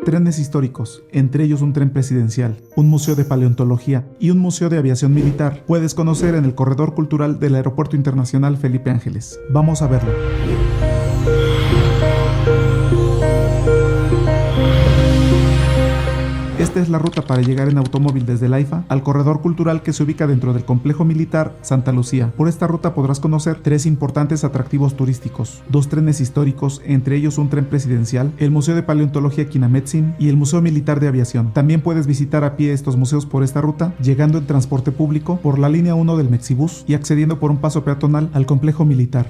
trenes históricos, entre ellos un tren presidencial, un museo de paleontología y un museo de aviación militar, puedes conocer en el corredor cultural del Aeropuerto Internacional Felipe Ángeles. Vamos a verlo. Esta es la ruta para llegar en automóvil desde el AIFA al corredor cultural que se ubica dentro del complejo militar Santa Lucía. Por esta ruta podrás conocer 3 importantes atractivos turísticos, 2 trenes históricos, entre ellos un tren presidencial, el Museo de Paleontología Quinametzin y el Museo Militar de Aviación. También puedes visitar a pie estos museos por esta ruta, llegando en transporte público por la línea 1 del Mexibus y accediendo por un paso peatonal al complejo militar.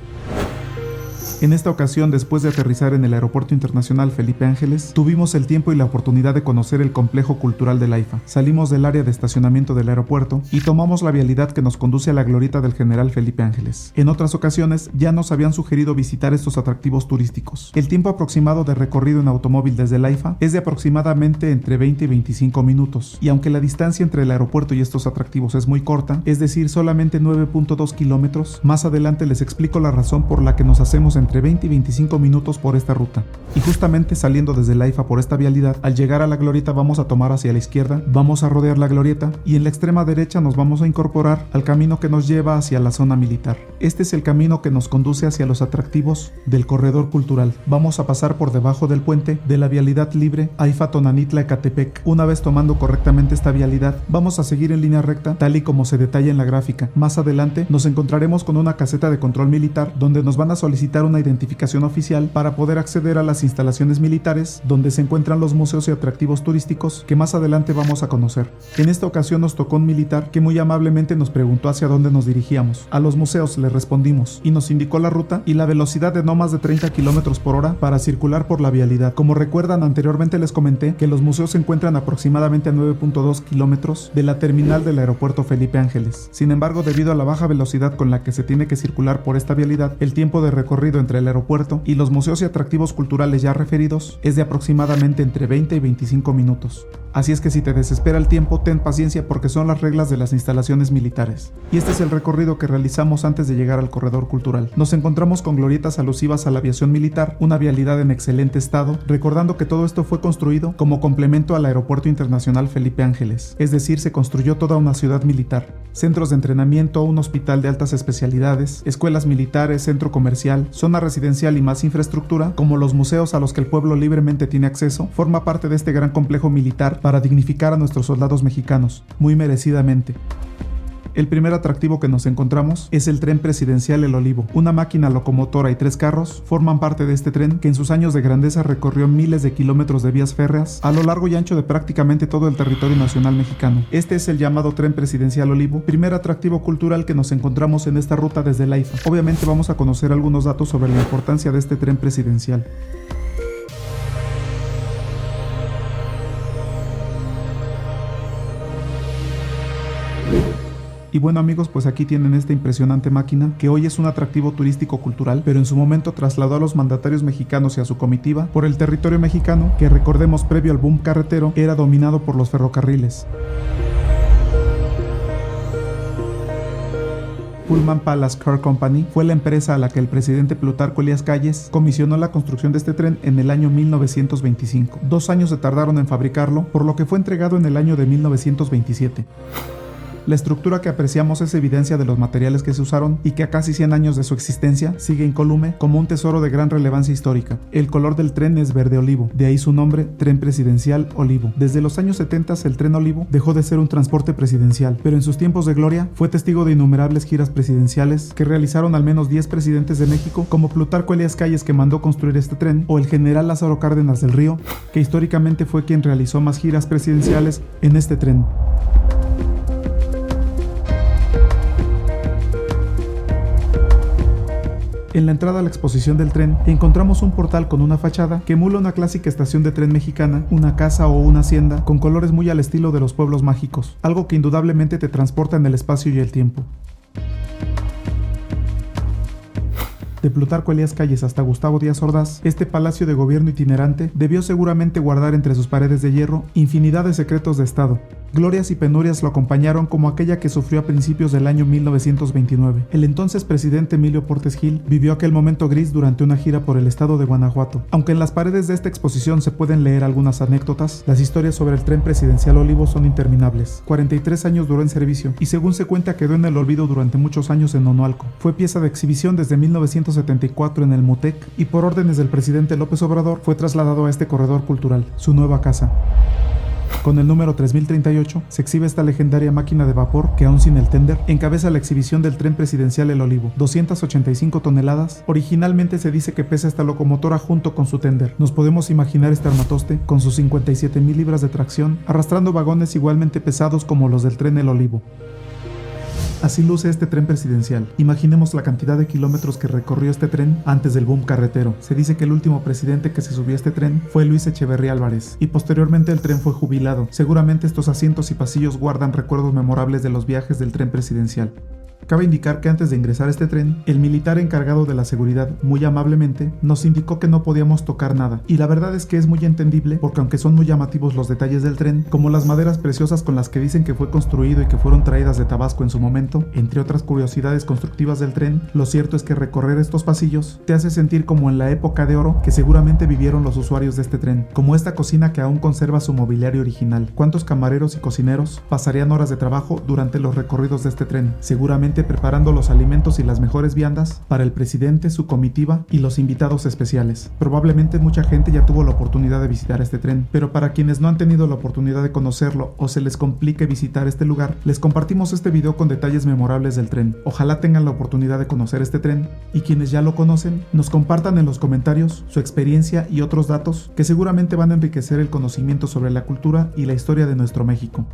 En esta ocasión, después de aterrizar en el Aeropuerto Internacional Felipe Ángeles, tuvimos el tiempo y la oportunidad de conocer el complejo cultural del AIFA. Salimos del área de estacionamiento del aeropuerto y tomamos la vialidad que nos conduce a la glorieta del General Felipe Ángeles. En otras ocasiones ya nos habían sugerido visitar estos atractivos turísticos. El tiempo aproximado de recorrido en automóvil desde el AIFA es de aproximadamente entre 20 y 25 minutos, y aunque la distancia entre el aeropuerto y estos atractivos es muy corta, es decir, solamente 9.2 kilómetros, más adelante les explico la razón por la que nos hacemos entre 20 y 25 minutos por esta ruta. Y justamente saliendo desde el AIFA por esta vialidad, al llegar a la glorieta vamos a tomar hacia la izquierda, vamos a rodear la glorieta y en la extrema derecha nos vamos a incorporar al camino que nos lleva hacia la zona militar. Este es el camino que nos conduce hacia los atractivos del corredor cultural. Vamos a pasar por debajo del puente de la vialidad libre AIFA-Tonanitla-Ecatepec. Una vez tomando correctamente esta vialidad, vamos a seguir en línea recta tal y como se detalla en la gráfica. Más adelante nos encontraremos con una caseta de control militar donde nos van a solicitar una identificación oficial para poder acceder a las instalaciones militares donde se encuentran los museos y atractivos turísticos que más adelante vamos a conocer. En esta ocasión nos tocó un militar que muy amablemente nos preguntó hacia dónde nos dirigíamos. A los museos le respondimos y nos indicó la ruta y la velocidad de no más de 30 km por hora para circular por la vialidad. Como recuerdan, anteriormente les comenté que los museos se encuentran aproximadamente a 9.2 kilómetros de la terminal del aeropuerto Felipe Ángeles. Sin embargo, debido a la baja velocidad con la que se tiene que circular por esta vialidad, el tiempo de recorrido entre el aeropuerto y los museos y atractivos culturales ya referidos es de aproximadamente entre 20 y 25 minutos. Así es que si te desespera el tiempo, ten paciencia porque son las reglas de las instalaciones militares. Y este es el recorrido que realizamos antes de llegar al corredor cultural. Nos encontramos con glorietas alusivas a la aviación militar, una vialidad en excelente estado, recordando que todo esto fue construido como complemento al Aeropuerto Internacional Felipe Ángeles, es decir, se construyó toda una ciudad militar. Centros de entrenamiento, un hospital de altas especialidades, escuelas militares, centro comercial, zona residencial y más infraestructura, como los museos a los que el pueblo libremente tiene acceso, forma parte de este gran complejo militar para dignificar a nuestros soldados mexicanos, muy merecidamente. El primer atractivo que nos encontramos es el tren presidencial El Olivo. Una máquina locomotora y 3 carros forman parte de este tren que en sus años de grandeza recorrió miles de kilómetros de vías férreas a lo largo y ancho de prácticamente todo el territorio nacional mexicano. Este es el llamado tren presidencial Olivo, primer atractivo cultural que nos encontramos en esta ruta desde el AIFA. Obviamente vamos a conocer algunos datos sobre la importancia de este tren presidencial. Y bueno amigos, pues aquí tienen esta impresionante máquina que hoy es un atractivo turístico cultural, pero en su momento trasladó a los mandatarios mexicanos y a su comitiva por el territorio mexicano que, recordemos, previo al boom carretero era dominado por los ferrocarriles. Pullman Palace Car Company fue la empresa a la que el presidente Plutarco Elías Calles comisionó la construcción de este tren en el año 1925. 2 años se tardaron en fabricarlo, por lo que fue entregado en el año de 1927. La estructura que apreciamos es evidencia de los materiales que se usaron y que a casi 100 años de su existencia sigue incólume como un tesoro de gran relevancia histórica. El color del tren es verde olivo, de ahí su nombre, Tren Presidencial Olivo. Desde los años 70 el tren Olivo dejó de ser un transporte presidencial, pero en sus tiempos de gloria fue testigo de innumerables giras presidenciales que realizaron al menos 10 presidentes de México, como Plutarco Elías Calles, que mandó construir este tren, o el general Lázaro Cárdenas del Río, que históricamente fue quien realizó más giras presidenciales en este tren. En la entrada a la exposición del tren encontramos un portal con una fachada que emula una clásica estación de tren mexicana, una casa o una hacienda con colores muy al estilo de los pueblos mágicos, algo que indudablemente te transporta en el espacio y el tiempo. De Plutarco Elías Calles hasta Gustavo Díaz Ordaz, este palacio de gobierno itinerante debió seguramente guardar entre sus paredes de hierro infinidad de secretos de estado. Glorias y penurias lo acompañaron como aquella que sufrió a principios del año 1929. El entonces presidente Emilio Portes Gil vivió aquel momento gris durante una gira por el estado de Guanajuato. Aunque en las paredes de esta exposición se pueden leer algunas anécdotas, las historias sobre el tren presidencial Olivo son interminables. 43 años duró en servicio y según se cuenta quedó en el olvido durante muchos años en Onoalco. Fue pieza de exhibición desde 1974 en el MUTEC y por órdenes del presidente López Obrador fue trasladado a este corredor cultural, su nueva casa. Con el número 3038 se exhibe esta legendaria máquina de vapor que aún sin el tender encabeza la exhibición del tren presidencial El Olivo, 285 toneladas. Originalmente se dice que pesa esta locomotora junto con su tender. Nos podemos imaginar este armatoste con sus 57,000 libras de tracción arrastrando vagones igualmente pesados como los del tren El Olivo. Así luce este tren presidencial. Imaginemos la cantidad de kilómetros que recorrió este tren antes del boom carretero. Se dice que el último presidente que se subió a este tren fue Luis Echeverría Álvarez y posteriormente el tren fue jubilado. Seguramente estos asientos y pasillos guardan recuerdos memorables de los viajes del tren presidencial. Cabe indicar que antes de ingresar a este tren, el militar encargado de la seguridad, muy amablemente, nos indicó que no podíamos tocar nada. Y la verdad es que es muy entendible, porque aunque son muy llamativos los detalles del tren, como las maderas preciosas con las que dicen que fue construido y que fueron traídas de Tabasco en su momento, entre otras curiosidades constructivas del tren, lo cierto es que recorrer estos pasillos te hace sentir como en la época de oro que seguramente vivieron los usuarios de este tren, como esta cocina que aún conserva su mobiliario original. ¿Cuántos camareros y cocineros pasarían horas de trabajo durante los recorridos de este tren? Seguramente preparando los alimentos y las mejores viandas para el presidente, su comitiva y los invitados especiales. Probablemente mucha gente ya tuvo la oportunidad de visitar este tren, pero para quienes no han tenido la oportunidad de conocerlo o se les complique visitar este lugar, les compartimos este video con detalles memorables del tren. Ojalá tengan la oportunidad de conocer este tren y quienes ya lo conocen, nos compartan en los comentarios su experiencia y otros datos que seguramente van a enriquecer el conocimiento sobre la cultura y la historia de nuestro México.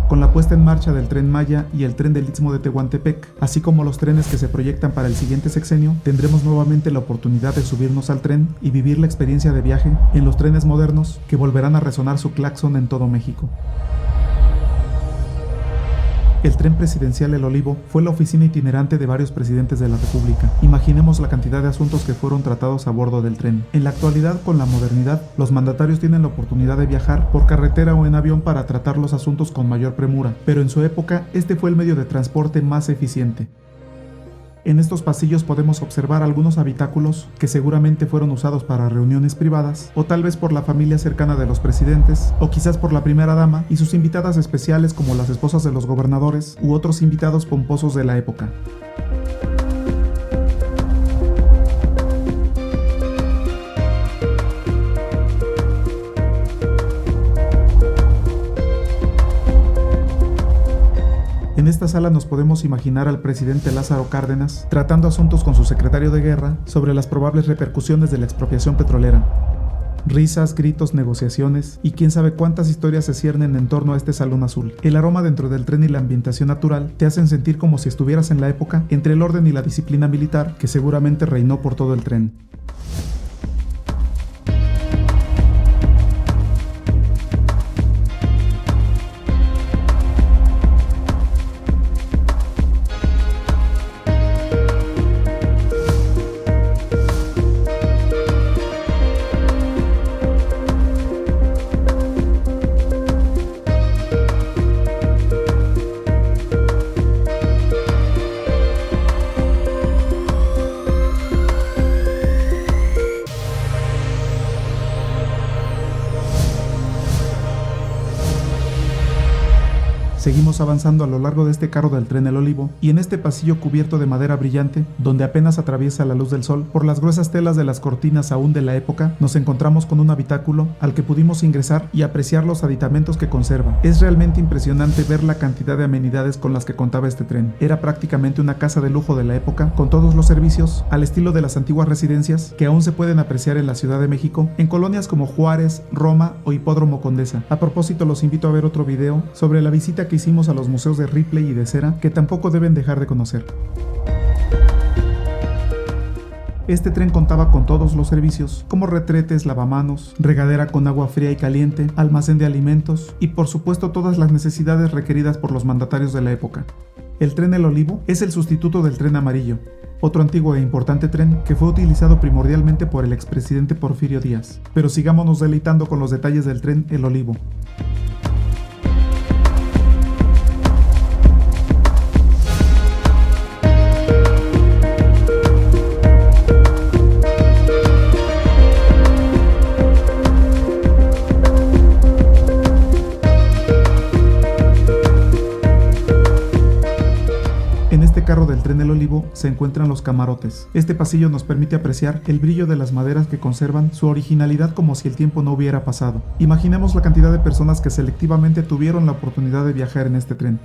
Con la puesta en marcha del Tren Maya y el Tren del Istmo de Tehuantepec, así como los trenes que se proyectan para el siguiente sexenio, tendremos nuevamente la oportunidad de subirnos al tren y vivir la experiencia de viaje en los trenes modernos que volverán a resonar su claxon en todo México. El tren presidencial El Olivo fue la oficina itinerante de varios presidentes de la República. Imaginemos la cantidad de asuntos que fueron tratados a bordo del tren. En la actualidad, con la modernidad, los mandatarios tienen la oportunidad de viajar por carretera o en avión para tratar los asuntos con mayor premura, pero en su época, este fue el medio de transporte más eficiente. En estos pasillos podemos observar algunos habitáculos que seguramente fueron usados para reuniones privadas, o tal vez por la familia cercana de los presidentes, o quizás por la primera dama y sus invitadas especiales como las esposas de los gobernadores u otros invitados pomposos de la época. En esta sala nos podemos imaginar al presidente Lázaro Cárdenas tratando asuntos con su secretario de guerra sobre las probables repercusiones de la expropiación petrolera. Risas, gritos, negociaciones y quién sabe cuántas historias se ciernen en torno a este salón azul. El aroma dentro del tren y la ambientación natural te hacen sentir como si estuvieras en la época entre el orden y la disciplina militar que seguramente reinó por todo el tren. Seguimos avanzando a lo largo de este carro del tren El Olivo y en este pasillo cubierto de madera brillante, donde apenas atraviesa la luz del sol, por las gruesas telas de las cortinas aún de la época, nos encontramos con un habitáculo al que pudimos ingresar y apreciar los aditamentos que conserva. Es realmente impresionante ver la cantidad de amenidades con las que contaba este tren. Era prácticamente una casa de lujo de la época, con todos los servicios, al estilo de las antiguas residencias que aún se pueden apreciar en la Ciudad de México, en colonias como Juárez, Roma o Hipódromo Condesa. A propósito, los invito a ver otro video sobre la visita que hicimos a los museos de Ripley y de Cera, que tampoco deben dejar de conocer. Este tren contaba con todos los servicios, como retretes, lavamanos, regadera con agua fría y caliente, almacén de alimentos y por supuesto todas las necesidades requeridas por los mandatarios de la época. El tren El Olivo es el sustituto del tren amarillo, otro antiguo e importante tren que fue utilizado primordialmente por el expresidente Porfirio Díaz. Pero sigámonos deleitando con los detalles del tren El Olivo. del tren El Olivo se encuentran los camarotes. Este pasillo nos permite apreciar el brillo de las maderas que conservan su originalidad como si el tiempo no hubiera pasado. Imaginemos la cantidad de personas que selectivamente tuvieron la oportunidad de viajar en este tren.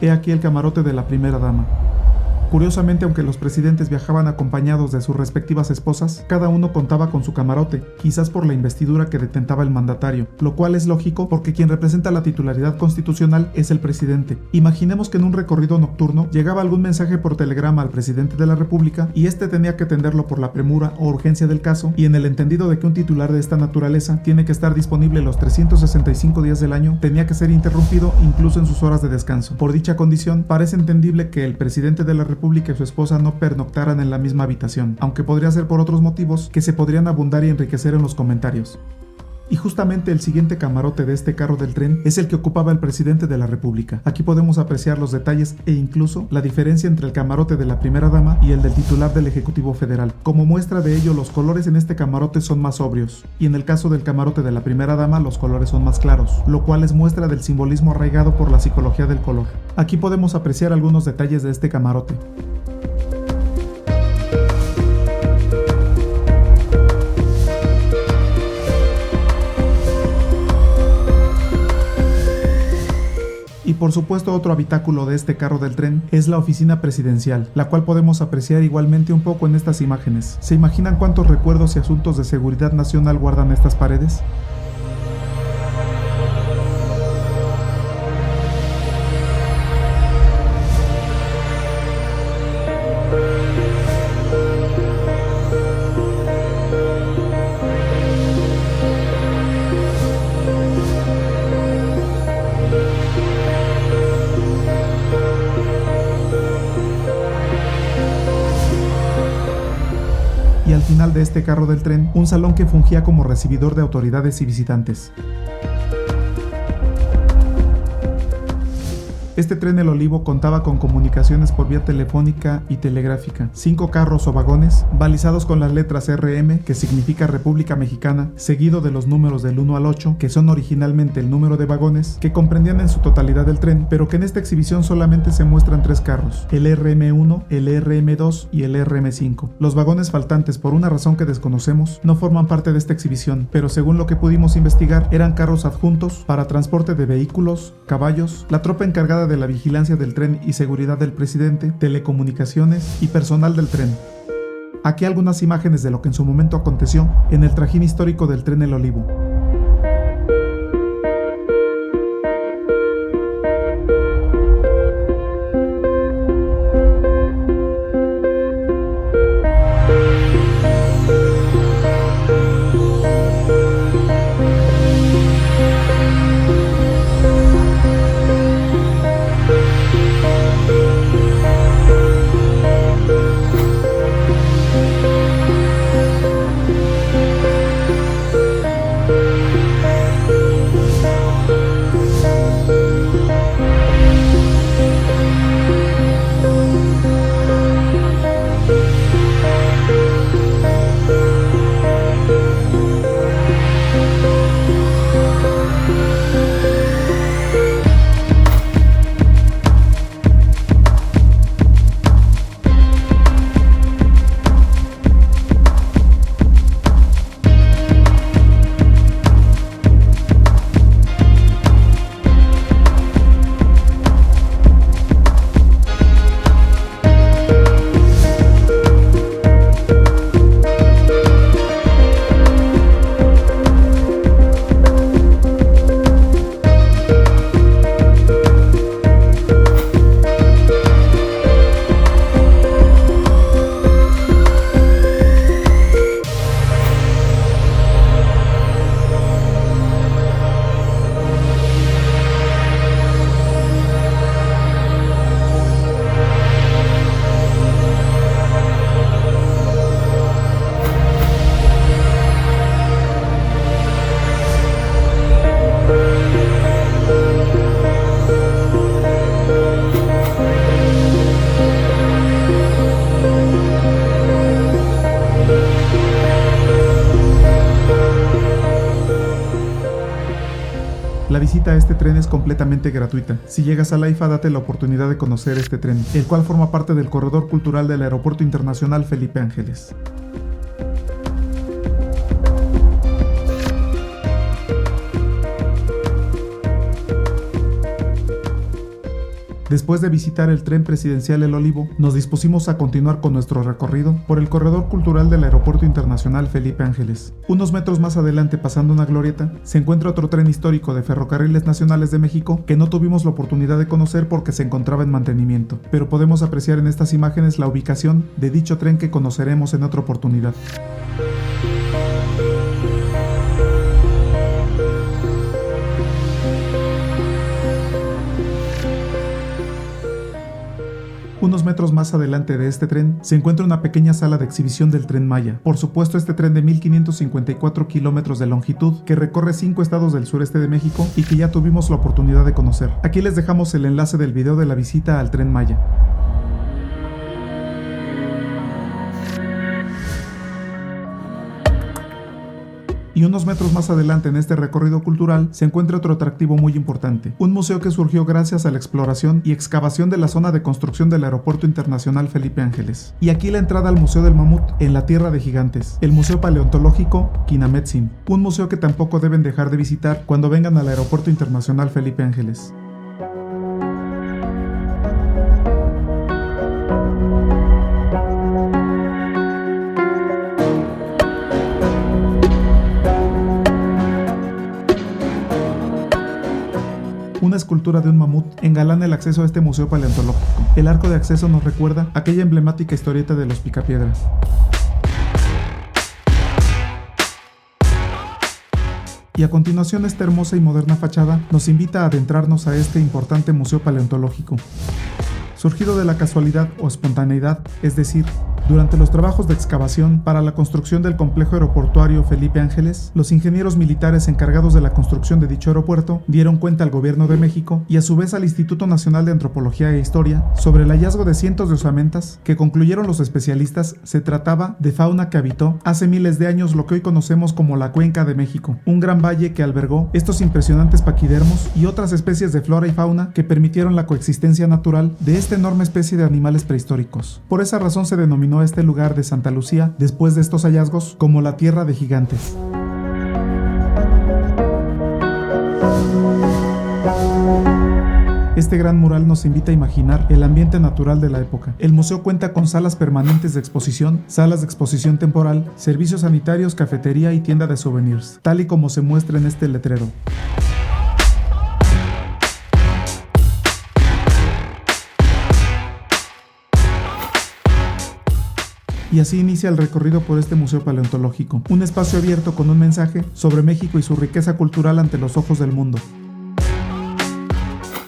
He aquí el camarote de la primera dama. Curiosamente, aunque los presidentes viajaban acompañados de sus respectivas esposas, cada uno contaba con su camarote, quizás por la investidura que detentaba el mandatario, lo cual es lógico porque quien representa la titularidad constitucional es el presidente. Imaginemos que en un recorrido nocturno llegaba algún mensaje por telegrama al presidente de la República y este tenía que atenderlo por la premura o urgencia del caso, y en el entendido de que un titular de esta naturaleza tiene que estar disponible los 365 días del año, tenía que ser interrumpido incluso en sus horas de descanso. Por dicha condición, parece entendible que el presidente de la República y su esposa no pernoctaran en la misma habitación, aunque podría ser por otros motivos que se podrían abundar y enriquecer en los comentarios. Y justamente el siguiente camarote de este carro del tren es el que ocupaba el presidente de la República. Aquí podemos apreciar los detalles e incluso la diferencia entre el camarote de la primera dama y el del titular del Ejecutivo Federal. Como muestra de ello, los colores en este camarote son más sobrios, y en el caso del camarote de la primera dama los colores son más claros, lo cual es muestra del simbolismo arraigado por la psicología del color. Aquí podemos apreciar algunos detalles de este camarote. Y por supuesto otro habitáculo de este carro del tren es la oficina presidencial, la cual podemos apreciar igualmente un poco en estas imágenes. ¿Se imaginan cuántos recuerdos y asuntos de seguridad nacional guardan estas paredes? Y al final de este carro del tren, un salón que fungía como recibidor de autoridades y visitantes. Este tren El Olivo contaba con comunicaciones por vía telefónica y telegráfica, 5 carros o vagones balizados con las letras RM, que significa República Mexicana, seguido de los números del 1 al 8, que son originalmente el número de vagones, que comprendían en su totalidad el tren, pero que en esta exhibición solamente se muestran 3 carros, el RM1, el RM2 y el RM5. Los vagones faltantes, por una razón que desconocemos, no forman parte de esta exhibición, pero según lo que pudimos investigar, eran carros adjuntos para transporte de vehículos, caballos, la tropa encargada de la vigilancia del tren y seguridad del presidente, telecomunicaciones y personal del tren. Aquí algunas imágenes de lo que en su momento aconteció en el trajín histórico del tren El Olivo. visita a este tren es completamente gratuita. Si llegas a la AIFA, date la oportunidad de conocer este tren, el cual forma parte del corredor cultural del Aeropuerto Internacional Felipe Ángeles. Después de visitar el tren presidencial El Olivo, nos dispusimos a continuar con nuestro recorrido por el corredor cultural del Aeropuerto Internacional Felipe Ángeles. Unos metros más adelante, pasando una glorieta, se encuentra otro tren histórico de Ferrocarriles Nacionales de México que no tuvimos la oportunidad de conocer porque se encontraba en mantenimiento, pero podemos apreciar en estas imágenes la ubicación de dicho tren que conoceremos en otra oportunidad. Unos metros más adelante de este tren se encuentra una pequeña sala de exhibición del Tren Maya. Por supuesto, este tren de 1554 kilómetros de longitud que recorre 5 estados del sureste de México y que ya tuvimos la oportunidad de conocer. Aquí les dejamos el enlace del video de la visita al Tren Maya. Y unos metros más adelante en este recorrido cultural se encuentra otro atractivo muy importante, un museo que surgió gracias a la exploración y excavación de la zona de construcción del Aeropuerto Internacional Felipe Ángeles. Y aquí la entrada al Museo del Mamut en la Tierra de Gigantes, el Museo Paleontológico Kinametsin, un museo que tampoco deben dejar de visitar cuando vengan al Aeropuerto Internacional Felipe Ángeles. Una escultura de un mamut engalana el acceso a este museo paleontológico. El arco de acceso nos recuerda aquella emblemática historieta de los Picapiedras. Y a continuación esta hermosa y moderna fachada nos invita a adentrarnos a este importante museo paleontológico. Surgido de la casualidad o espontaneidad, es decir, durante los trabajos de excavación para la construcción del complejo aeroportuario Felipe Ángeles, los ingenieros militares encargados de la construcción de dicho aeropuerto dieron cuenta al Gobierno de México y a su vez al Instituto Nacional de Antropología e Historia sobre el hallazgo de cientos de osamentas que concluyeron los especialistas se trataba de fauna que habitó hace miles de años lo que hoy conocemos como la Cuenca de México, un gran valle que albergó estos impresionantes paquidermos y otras especies de flora y fauna que permitieron la coexistencia natural de esta enorme especie de animales prehistóricos. Por esa razón se denominó a este lugar de Santa Lucía, después de estos hallazgos, como la Tierra de Gigantes. Este gran mural nos invita a imaginar el ambiente natural de la época. El museo cuenta con salas permanentes de exposición, salas de exposición temporal, servicios sanitarios, cafetería y tienda de souvenirs, tal y como se muestra en este letrero. Y así inicia el recorrido por este museo paleontológico, un espacio abierto con un mensaje sobre México y su riqueza cultural ante los ojos del mundo.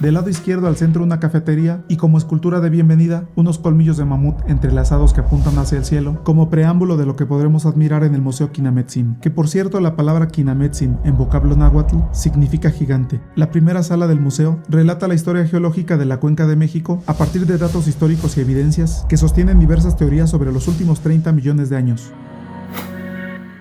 Del lado izquierdo al centro una cafetería y como escultura de bienvenida unos colmillos de mamut entrelazados que apuntan hacia el cielo como preámbulo de lo que podremos admirar en el Museo Kinametsin, que por cierto la palabra Kinametsin en vocablo náhuatl significa gigante. La primera sala del museo relata la historia geológica de la Cuenca de México a partir de datos históricos y evidencias que sostienen diversas teorías sobre los últimos 30 millones de años.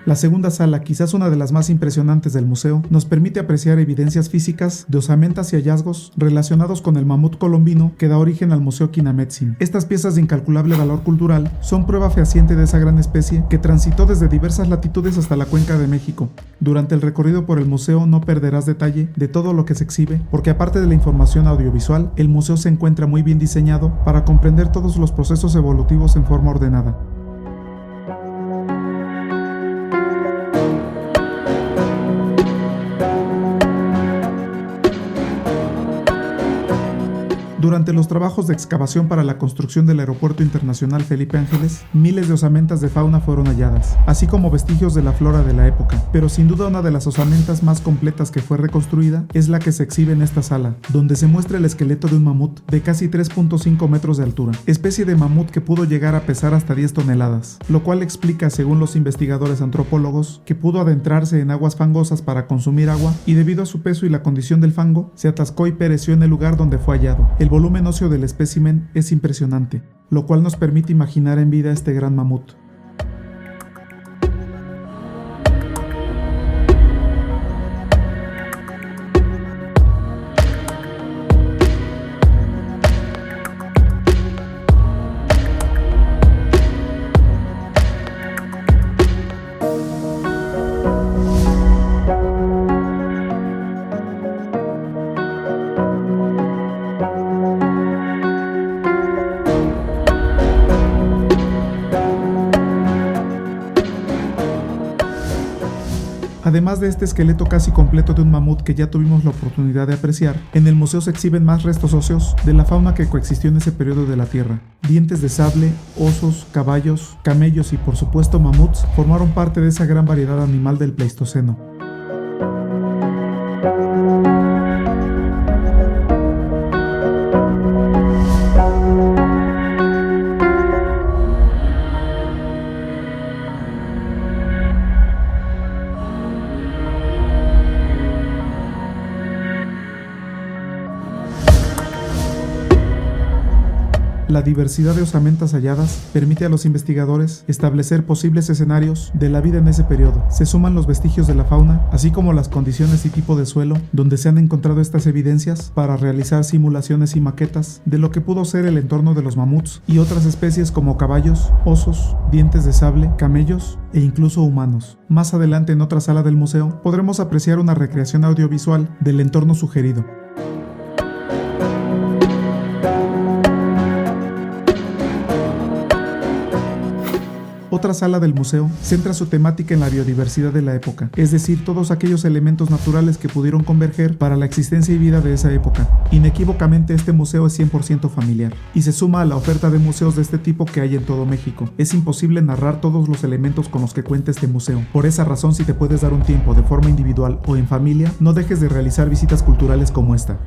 La segunda sala, quizás una de las más impresionantes del museo, nos permite apreciar evidencias físicas de osamentas y hallazgos relacionados con el mamut colombino que da origen al Museo Kinametsin. Estas piezas de incalculable valor cultural son prueba fehaciente de esa gran especie que transitó desde diversas latitudes hasta la Cuenca de México. Durante el recorrido por el museo no perderás detalle de todo lo que se exhibe, porque aparte de la información audiovisual, el museo se encuentra muy bien diseñado para comprender todos los procesos evolutivos en forma ordenada. Durante los trabajos de excavación para la construcción del Aeropuerto Internacional Felipe Ángeles, miles de osamentas de fauna fueron halladas, así como vestigios de la flora de la época, pero sin duda una de las osamentas más completas que fue reconstruida es la que se exhibe en esta sala, donde se muestra el esqueleto de un mamut de casi 3.5 metros de altura, especie de mamut que pudo llegar a pesar hasta 10 toneladas, lo cual explica, según los investigadores antropólogos, que pudo adentrarse en aguas fangosas para consumir agua y debido a su peso y la condición del fango, se atascó y pereció en el lugar donde fue hallado. El volumen óseo del espécimen es impresionante, lo cual nos permite imaginar en vida este gran mamut. Además de este esqueleto casi completo de un mamut que ya tuvimos la oportunidad de apreciar, en el museo se exhiben más restos óseos de la fauna que coexistió en ese periodo de la Tierra. Dientes de sable, osos, caballos, camellos y por supuesto mamuts formaron parte de esa gran variedad animal del Pleistoceno. La diversidad de osamentas halladas permite a los investigadores establecer posibles escenarios de la vida en ese periodo. Se suman los vestigios de la fauna, así como las condiciones y tipo de suelo donde se han encontrado estas evidencias para realizar simulaciones y maquetas de lo que pudo ser el entorno de los mamuts y otras especies como caballos, osos, dientes de sable, camellos e incluso humanos. Más adelante en otra sala del museo podremos apreciar una recreación audiovisual del entorno sugerido. Otra sala del museo centra su temática en la biodiversidad de la época, es decir, todos aquellos elementos naturales que pudieron converger para la existencia y vida de esa época. Inequívocamente este museo es 100% familiar y se suma a la oferta de museos de este tipo que hay en todo México. Es imposible narrar todos los elementos con los que cuenta este museo. Por esa razón, si te puedes dar un tiempo de forma individual o en familia, no dejes de realizar visitas culturales como esta.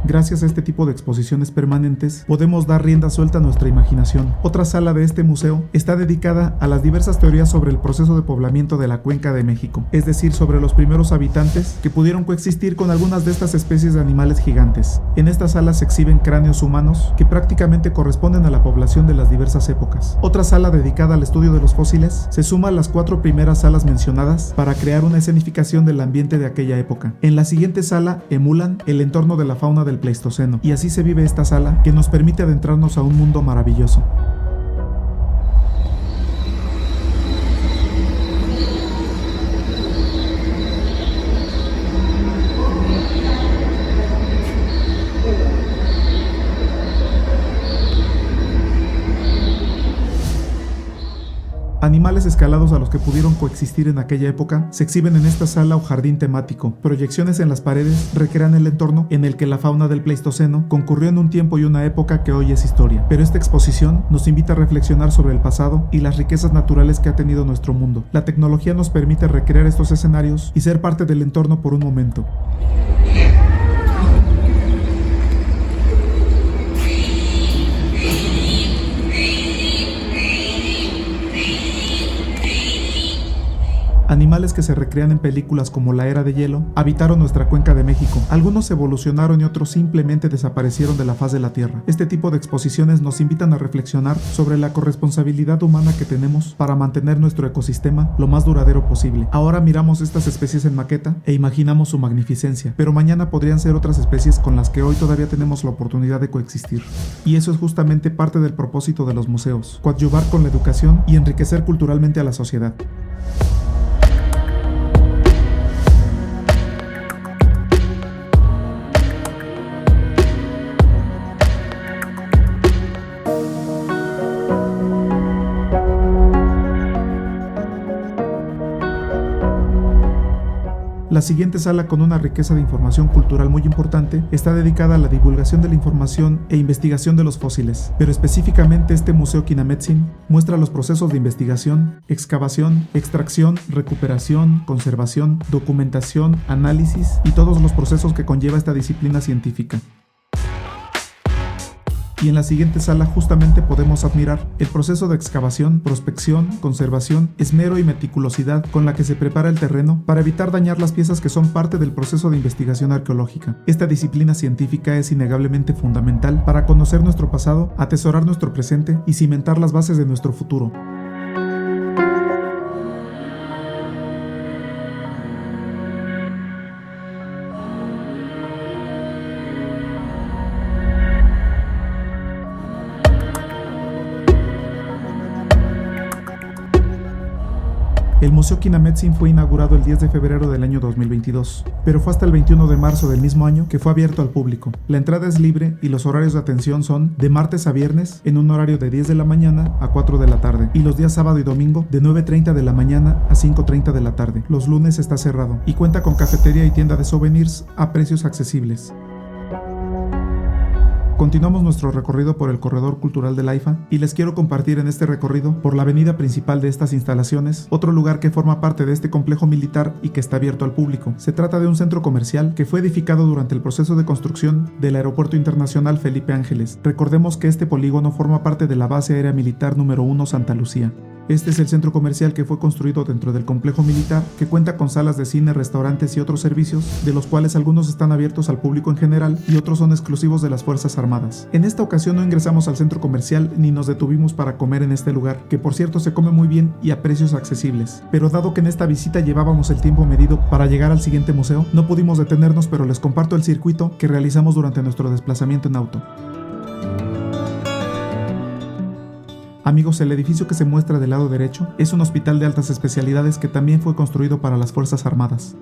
Gracias a este tipo de exposiciones permanentes, podemos dar rienda suelta a nuestra imaginación. Otra sala de este museo está dedicada a las diversas teorías sobre el proceso de poblamiento de la Cuenca de México, es decir, sobre los primeros habitantes que pudieron coexistir con algunas de estas especies de animales gigantes. En esta sala se exhiben cráneos humanos que prácticamente corresponden a la población de las diversas épocas. Otra sala dedicada al estudio de los fósiles se suma a las 4 primeras salas mencionadas para crear una escenificación del ambiente de aquella época. En la siguiente sala emulan el entorno de la fauna del Pleistoceno, y así se vive esta sala que nos permite adentrarnos a un mundo maravilloso. Animales escalados a los que pudieron coexistir en aquella época se exhiben en esta sala o jardín temático. Proyecciones en las paredes recrean el entorno en el que la fauna del Pleistoceno concurrió en un tiempo y una época que hoy es historia. Pero esta exposición nos invita a reflexionar sobre el pasado y las riquezas naturales que ha tenido nuestro mundo. La tecnología nos permite recrear estos escenarios y ser parte del entorno por un momento. Animales que se recrean en películas como La Era de Hielo habitaron nuestra Cuenca de México. Algunos evolucionaron y otros simplemente desaparecieron de la faz de la Tierra. Este tipo de exposiciones nos invitan a reflexionar sobre la corresponsabilidad humana que tenemos para mantener nuestro ecosistema lo más duradero posible. Ahora miramos estas especies en maqueta e imaginamos su magnificencia, pero mañana podrían ser otras especies con las que hoy todavía tenemos la oportunidad de coexistir. Y eso es justamente parte del propósito de los museos: coadyuvar con la educación y enriquecer culturalmente a la sociedad. La siguiente sala, con una riqueza de información cultural muy importante, está dedicada a la divulgación de la información e investigación de los fósiles, pero específicamente este Museo Kinametsin muestra los procesos de investigación, excavación, extracción, recuperación, conservación, documentación, análisis y todos los procesos que conlleva esta disciplina científica. Y en la siguiente sala justamente podemos admirar el proceso de excavación, prospección, conservación, esmero y meticulosidad con la que se prepara el terreno para evitar dañar las piezas que son parte del proceso de investigación arqueológica. Esta disciplina científica es innegablemente fundamental para conocer nuestro pasado, atesorar nuestro presente y cimentar las bases de nuestro futuro. El Museo Kinametsin fue inaugurado el 10 de febrero del año 2022, pero fue hasta el 21 de marzo del mismo año que fue abierto al público. La entrada es libre y los horarios de atención son de martes a viernes en un horario de 10 de la mañana a 4 de la tarde y los días sábado y domingo de 9:30 de la mañana a 5:30 de la tarde. Los lunes está cerrado y cuenta con cafetería y tienda de souvenirs a precios accesibles. Continuamos nuestro recorrido por el corredor cultural del AIFA y les quiero compartir en este recorrido por la avenida principal de estas instalaciones otro lugar que forma parte de este complejo militar y que está abierto al público. Se trata de un centro comercial que fue edificado durante el proceso de construcción del Aeropuerto Internacional Felipe Ángeles. Recordemos que este polígono forma parte de la Base Aérea Militar número 1 Santa Lucía. Este es el centro comercial que fue construido dentro del complejo militar, que cuenta con salas de cine, restaurantes y otros servicios, de los cuales algunos están abiertos al público en general y otros son exclusivos de las Fuerzas Armadas. En esta ocasión no ingresamos al centro comercial ni nos detuvimos para comer en este lugar, que por cierto se come muy bien y a precios accesibles. Pero dado que en esta visita llevábamos el tiempo medido para llegar al siguiente museo, no pudimos detenernos, pero les comparto el circuito que realizamos durante nuestro desplazamiento en auto. Amigos, el edificio que se muestra del lado derecho es un hospital de altas especialidades que también fue construido para las Fuerzas Armadas.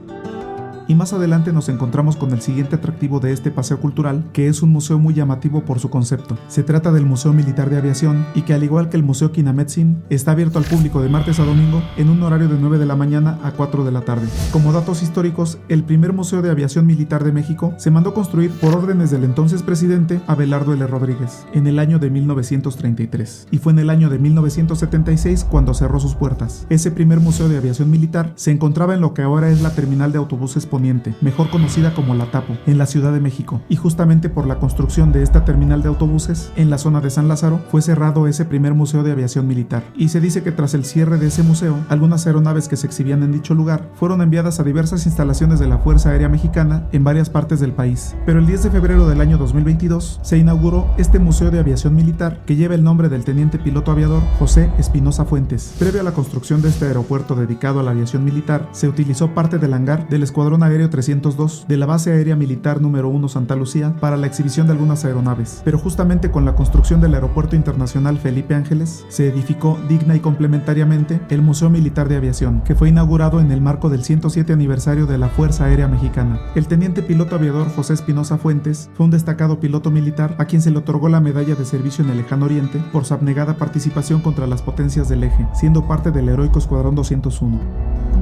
Y más adelante nos encontramos con el siguiente atractivo de este paseo cultural, que es un museo muy llamativo por su concepto. Se trata del Museo Militar de Aviación y que, al igual que el Museo Kinametsin, está abierto al público de martes a domingo en un horario de 9 de la mañana a 4 de la tarde. Como datos históricos, el primer Museo de Aviación Militar de México se mandó construir por órdenes del entonces presidente Abelardo L. Rodríguez en el año de 1933 y fue en el año de 1976 cuando cerró sus puertas. Ese primer Museo de Aviación Militar se encontraba en lo que ahora es la terminal de autobuses Poniente, mejor conocida como La Tapo, en la Ciudad de México, y justamente por la construcción de esta terminal de autobuses en la zona de San Lázaro fue cerrado ese primer museo de aviación militar, y se dice que tras el cierre de ese museo, algunas aeronaves que se exhibían en dicho lugar fueron enviadas a diversas instalaciones de la Fuerza Aérea Mexicana en varias partes del país. Pero el 10 de febrero del año 2022 se inauguró este Museo de Aviación Militar que lleva el nombre del teniente piloto aviador José Espinosa Fuentes. Previo a la construcción de este aeropuerto dedicado a la aviación militar, se utilizó parte del hangar del Escuadrón Aéreo 302 de la Base Aérea Militar número 1 Santa Lucía para la exhibición de algunas aeronaves, pero justamente con la construcción del Aeropuerto Internacional Felipe Ángeles se edificó digna y complementariamente el Museo Militar de Aviación, que fue inaugurado en el marco del 107 aniversario de la Fuerza Aérea Mexicana. El teniente piloto aviador José Espinosa Fuentes fue un destacado piloto militar a quien se le otorgó la Medalla de Servicio en el Lejano Oriente por su abnegada participación contra las potencias del eje, siendo parte del heroico Escuadrón 201.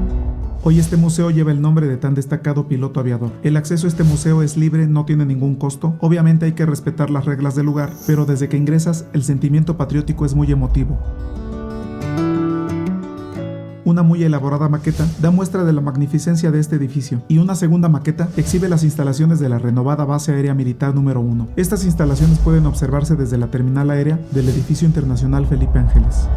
Hoy este museo lleva el nombre de tan destacado piloto aviador. El acceso a este museo es libre, no tiene ningún costo. Obviamente hay que respetar las reglas del lugar, pero desde que ingresas el sentimiento patriótico es muy emotivo. Una muy elaborada maqueta da muestra de la magnificencia de este edificio y una segunda maqueta exhibe las instalaciones de la renovada Base Aérea Militar número 1. Estas instalaciones pueden observarse desde la terminal aérea del Edificio Internacional Felipe Ángeles.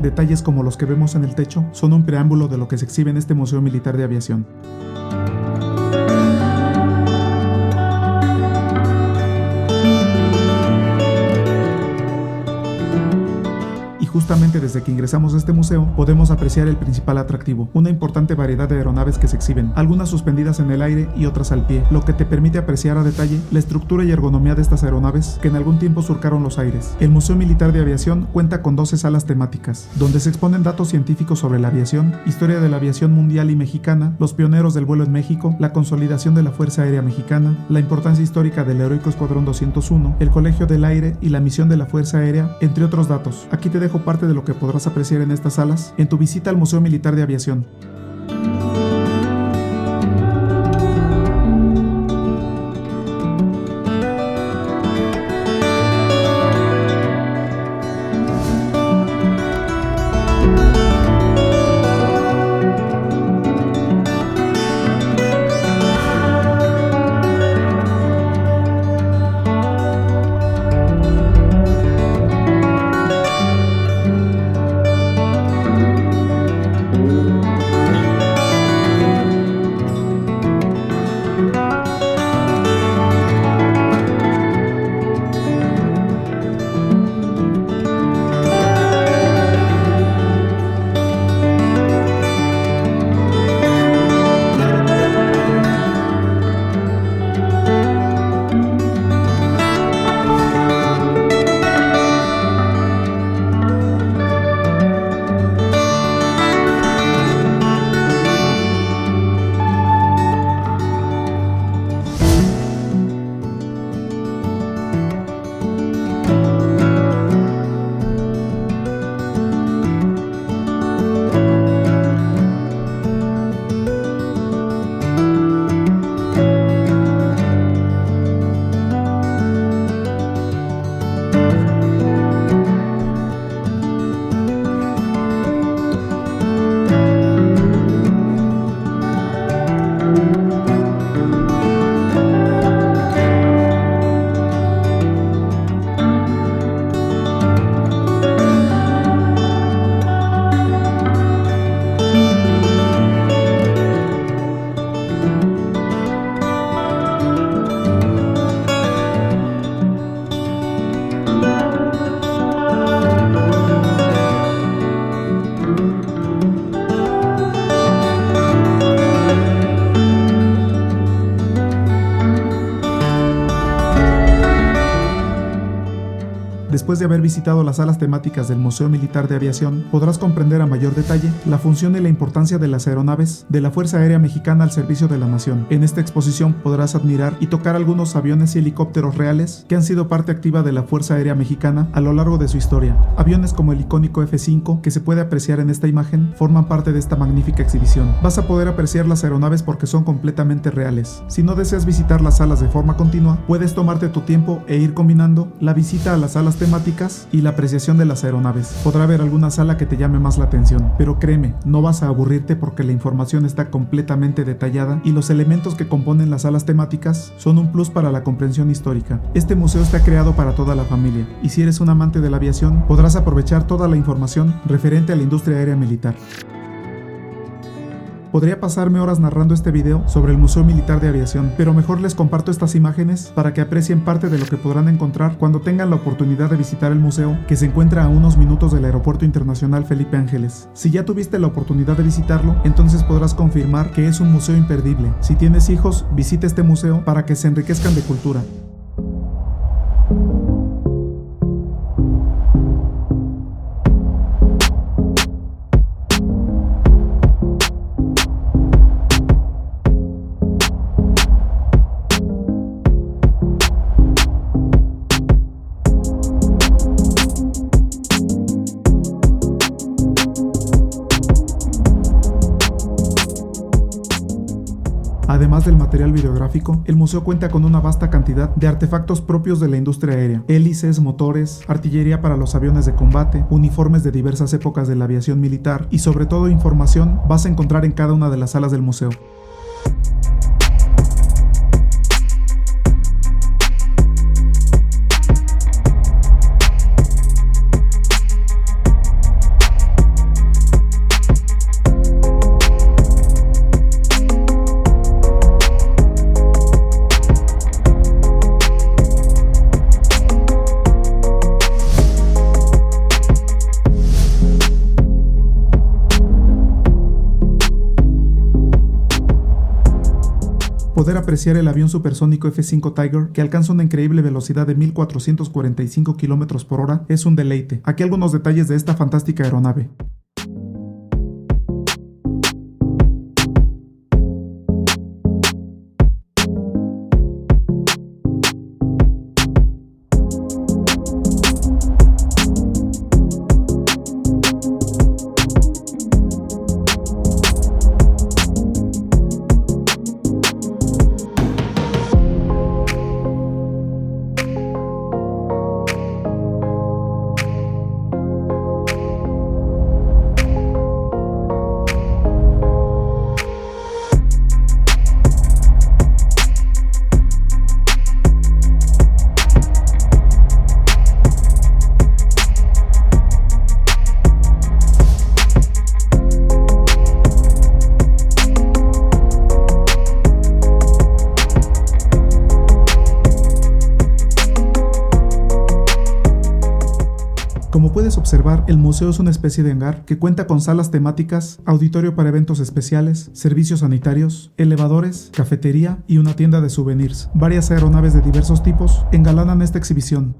Detalles como los que vemos en el techo son un preámbulo de lo que se exhibe en este Museo Militar de Aviación. Justamente desde que ingresamos a este museo podemos apreciar el principal atractivo, una importante variedad de aeronaves que se exhiben, algunas suspendidas en el aire y otras al pie, lo que te permite apreciar a detalle la estructura y ergonomía de estas aeronaves que en algún tiempo surcaron los aires. El Museo Militar de Aviación cuenta con 12 salas temáticas, donde se exponen datos científicos sobre la aviación, historia de la aviación mundial y mexicana, los pioneros del vuelo en México, la consolidación de la Fuerza Aérea Mexicana, la importancia histórica del heroico Escuadrón 201, el Colegio del Aire y la misión de la Fuerza Aérea, entre otros datos. Aquí te dejo parte de lo que podrás apreciar en estas salas en tu visita al Museo Militar de Aviación. Después de haber visitado las salas temáticas del Museo Militar de Aviación, podrás comprender a mayor detalle la función y la importancia de las aeronaves de la Fuerza Aérea Mexicana al servicio de la nación. En esta exposición podrás admirar y tocar algunos aviones y helicópteros reales que han sido parte activa de la Fuerza Aérea Mexicana a lo largo de su historia. Aviones como el icónico F-5, que se puede apreciar en esta imagen, forman parte de esta magnífica exhibición. Vas a poder apreciar las aeronaves porque son completamente reales. Si no deseas visitar las salas de forma continua, puedes tomarte tu tiempo e ir combinando la visita a las salas temáticas y la apreciación de las aeronaves. Podrá haber alguna sala que te llame más la atención, pero créeme, no vas a aburrirte porque la información está completamente detallada y los elementos que componen las salas temáticas son un plus para la comprensión histórica. Este museo está creado para toda la familia y si eres un amante de la aviación, podrás aprovechar toda la información referente a la industria aérea militar. Podría pasarme horas narrando este video sobre el Museo Militar de Aviación, pero mejor les comparto estas imágenes para que aprecien parte de lo que podrán encontrar cuando tengan la oportunidad de visitar el museo, que se encuentra a unos minutos del Aeropuerto Internacional Felipe Ángeles. Si ya tuviste la oportunidad de visitarlo, entonces podrás confirmar que es un museo imperdible. Si tienes hijos, visita este museo para que se enriquezcan de cultura. Además del material videográfico, el museo cuenta con una vasta cantidad de artefactos propios de la industria aérea: hélices, motores, artillería para los aviones de combate, uniformes de diversas épocas de la aviación militar y sobre todo información vas a encontrar en cada una de las salas del museo. Poder apreciar el avión supersónico F-5 Tiger, que alcanza una increíble velocidad de 1445 km por hora, es un deleite. Aquí algunos detalles de esta fantástica aeronave. Como puedes observar, el museo es una especie de hangar que cuenta con salas temáticas, auditorio para eventos especiales, servicios sanitarios, elevadores, cafetería y una tienda de souvenirs. Varias aeronaves de diversos tipos engalanan esta exhibición.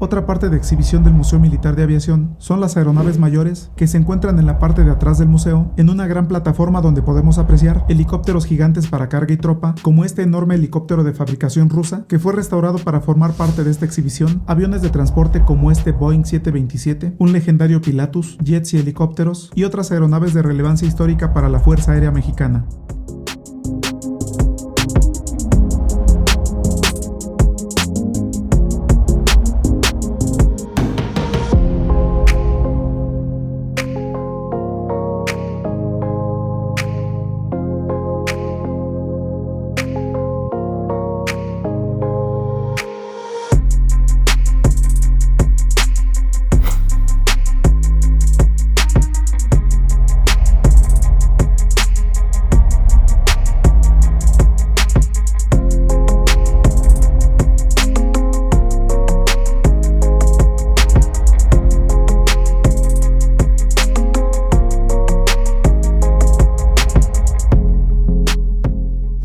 Otra parte de exhibición del Museo Militar de Aviación son las aeronaves mayores que se encuentran en la parte de atrás del museo, en una gran plataforma donde podemos apreciar helicópteros gigantes para carga y tropa, como este enorme helicóptero de fabricación rusa que fue restaurado para formar parte de esta exhibición, aviones de transporte como este Boeing 727, un legendario Pilatus, jets y helicópteros, y otras aeronaves de relevancia histórica para la Fuerza Aérea Mexicana.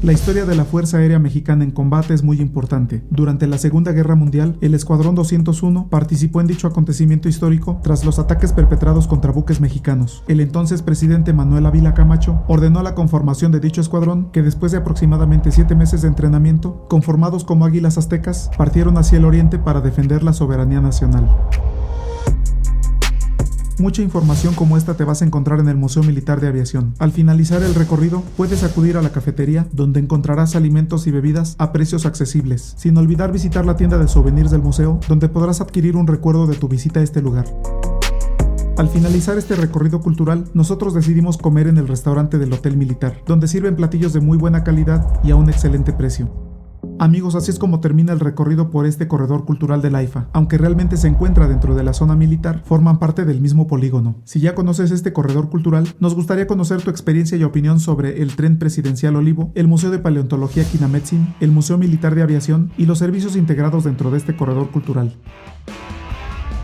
La historia de la Fuerza Aérea Mexicana en combate es muy importante. Durante la Segunda Guerra Mundial, el Escuadrón 201 participó en dicho acontecimiento histórico tras los ataques perpetrados contra buques mexicanos. El entonces presidente Manuel Ávila Camacho ordenó la conformación de dicho escuadrón, que después de aproximadamente 7 meses de entrenamiento, conformados como águilas aztecas, partieron hacia el oriente para defender la soberanía nacional. Mucha información como esta te vas a encontrar en el Museo Militar de Aviación. Al finalizar el recorrido, puedes acudir a la cafetería, donde encontrarás alimentos y bebidas a precios accesibles, sin olvidar visitar la tienda de souvenirs del museo, donde podrás adquirir un recuerdo de tu visita a este lugar. Al finalizar este recorrido cultural, nosotros decidimos comer en el restaurante del Hotel Militar, donde sirven platillos de muy buena calidad y a un excelente precio. Amigos, así es como termina el recorrido por este corredor cultural del AIFA. Aunque realmente se encuentra dentro de la zona militar, forman parte del mismo polígono. Si ya conoces este corredor cultural, nos gustaría conocer tu experiencia y opinión sobre el Tren Presidencial Olivo, el Museo de Paleontología Kinametsin, el Museo Militar de Aviación y los servicios integrados dentro de este corredor cultural.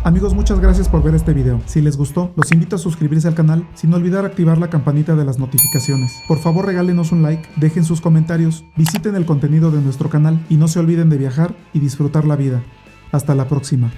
Amigos, muchas gracias por ver este video. Si les gustó, los invito a suscribirse al canal, sin olvidar activar la campanita de las notificaciones. Por favor, regálenos un like, dejen sus comentarios, visiten el contenido de nuestro canal y no se olviden de viajar y disfrutar la vida. Hasta la próxima.